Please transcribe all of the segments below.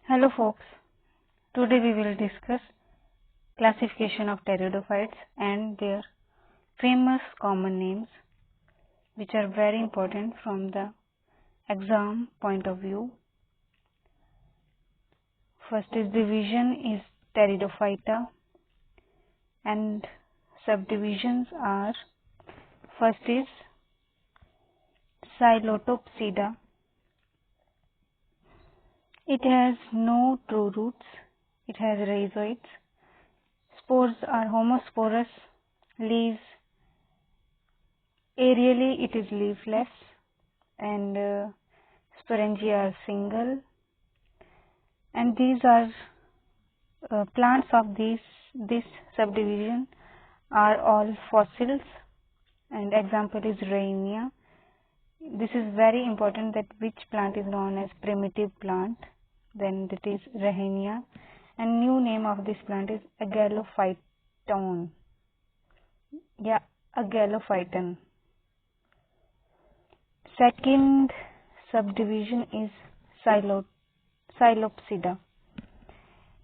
Hello folks, today we will discuss classification of pteridophytes and their famous common names which are very important from the exam point of view. First is division is Pteridophyta and subdivisions are, first is Psilotopsida. It has no true roots, it has rhizoids. Spores are homosporous, leaves aerially it is leafless, and sporangia are single, and these are plants of this subdivision are all fossils, and example is Rhynia. This is very important that which plant is known as primitive plant, then it is Rhynia, and new name of this plant is Agalophyton. Agalophyton. Second subdivision is Psilopsida.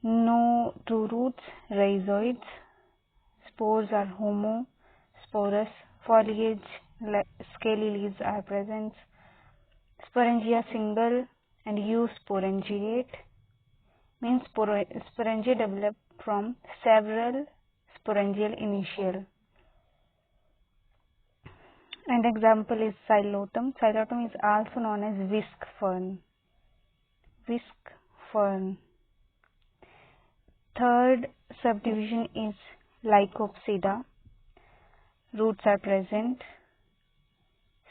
No true roots, rhizoids. Spores are homosporous. Foliage, scaly leaves are present. Sporangia single and eusporangiate. Means sporangia develop from several sporangial initial. And example is Psilotum. Psilotum is also known as whisk fern. Whisk fern. Third subdivision is Lycopsida. Roots are present.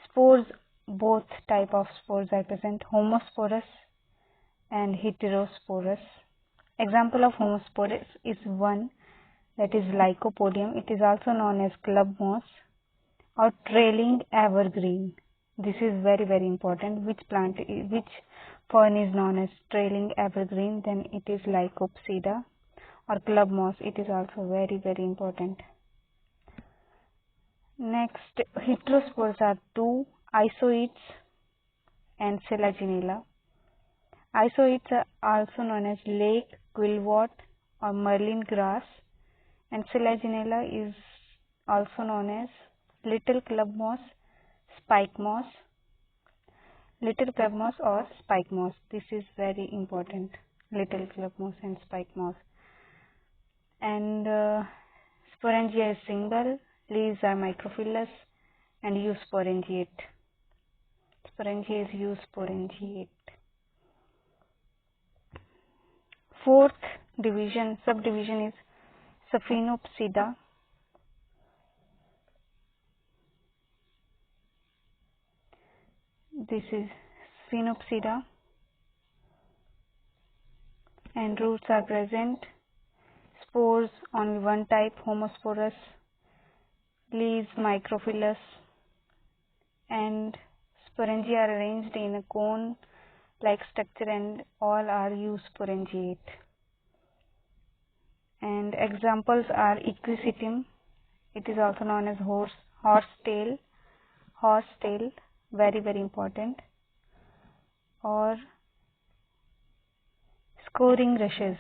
Spores, both type of spores are present, homosporous and heterosporous. Example of homosporous is one, that is Lycopodium. It is also known as club moss or trailing evergreen. This is very important. Which fern is known as trailing evergreen? Then it is Lycopsida or club moss. It is also very important. Next, heterospores are two, Isoetes and Selaginella. Isoetes are also known as lake quillwort or Merlin grass, and Selaginella is also known as little club moss, spike moss, little club moss or spike moss. This is very important, little club moss and spike moss. And sporangia is single, leaves are microphyllous and eusporangiate. Sporangia is eusporangiate. Fourth subdivision is Saphenopsida. This is Sphenopsida, and roots are present. Spores only one type, homosporous. Leaves microphyllous, and sporangia are arranged in a cone like structure and all are eusporangiate. And examples are Equisetum. It is also known as horsetail, very important, or scouring rushes.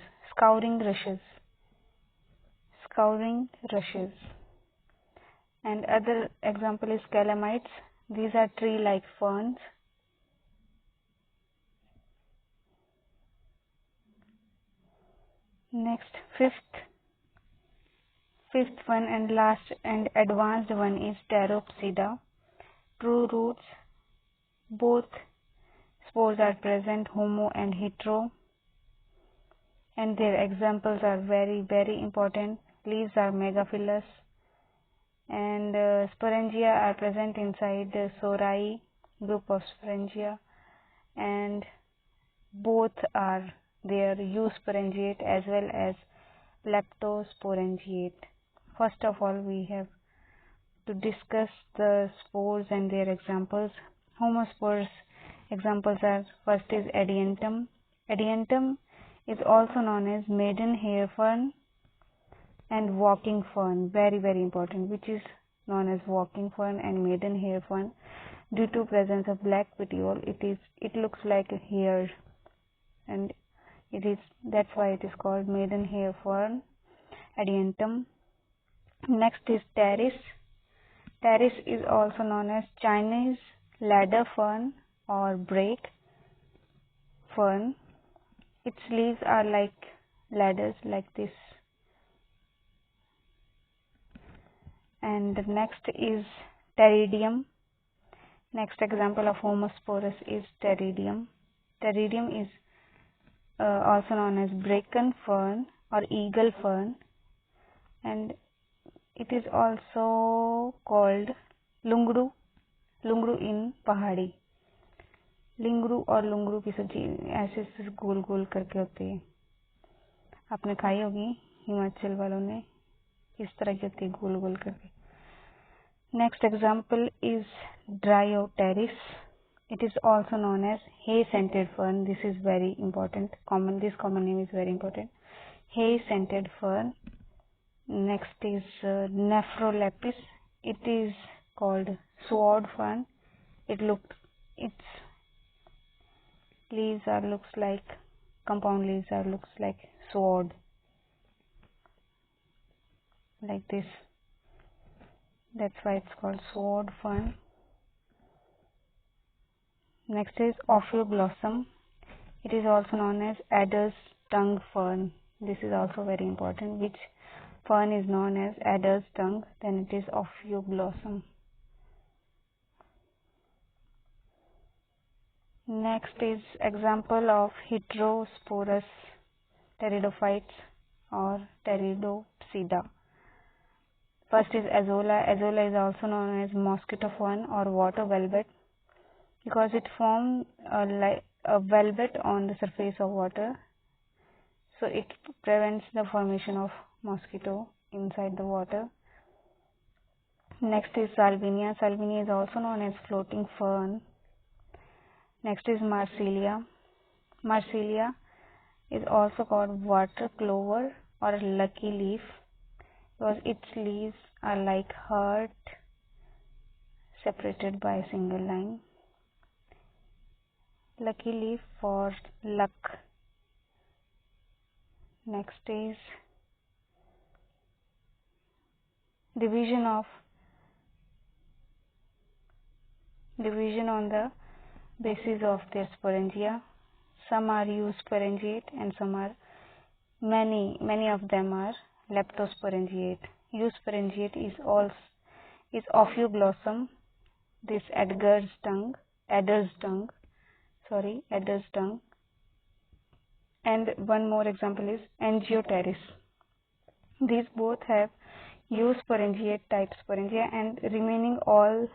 And other example is Calamites. These are tree-like ferns. Next, fifth one and last and advanced one is Pteropsida. True roots, both spores are present, homo and hetero, and their examples are very important. Leaves are megaphyllous, and sporangia are present inside the Sorae group of sporangia, and both are there eusporangiate as well as leptosporangiate. First of all, we have to discuss the spores and their examples. Homospores examples are, first is Adiantum. Adiantum is also known as maiden hair fern and walking fern, very important, which is known as walking fern and maiden hair fern. Due to presence of black petiole, it looks like a hair, and That's why it is called maidenhair fern, Adiantum. Next is Pteris. Pteris is also known as Chinese ladder fern or brake fern. Its leaves are like ladders, like this. And next is Pteridium. Next example of Homosporous is Pteridium. Pteridium is also known as bracken fern or eagle fern, and it is also called lungru in पहाड़ी. लिंगरू और लुंगरू की सब्जी ऐसे गोल गोल करके होती है, आपने खाई होगी, हिमाचल वालों ने इस तरह की होती है गोल गोल करके. Next example is Dryopteris. It is also known as hay scented fern. This is very important. This common name is very important. Hay scented fern. Next is Nephrolepis. It is called sword fern. Its leaves looks like compound leaves looks like sword, like this. That's why it's called sword fern. Next is Ophioblossom. It is also known as adder's tongue fern. This is also very important. Which fern is known as adder's tongue? Then it is Ophioblossom. Next is example of heterosporous pteridophytes or Pteridopsida. First is Azolla. Azolla is also known as mosquito fern or water velvet because it forms a velvet on the surface of water, so it prevents the formation of mosquito inside the water. Next is Salvinia. Salvinia is also known as floating fern. Next is Marsilia. Marsilia is also called water clover or lucky leaf because its leaves are like heart separated by a single line. Lucky leaf for luck. Next is division on the basis of their sporangia. Some are eusporangiate and some are many of them are leptosporangiate. Eusporangiate is Ophioblossom, this adder's tongue, and one more example is Angioteris. These both have eusporangiate type sporangia, and remaining all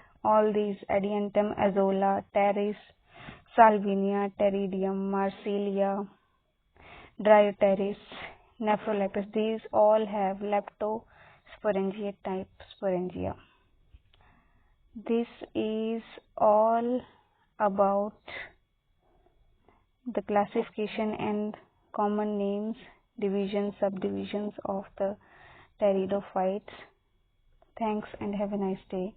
these Adiantum, Azolla, Pteris, Salvinia, Pteridium, Marsilia, Dryopteris, Nephrolepis, these all have leptosporangiate type sporangia. This is all about the classification and common names, divisions, subdivisions of the pteridophytes. Thanks and have a nice day.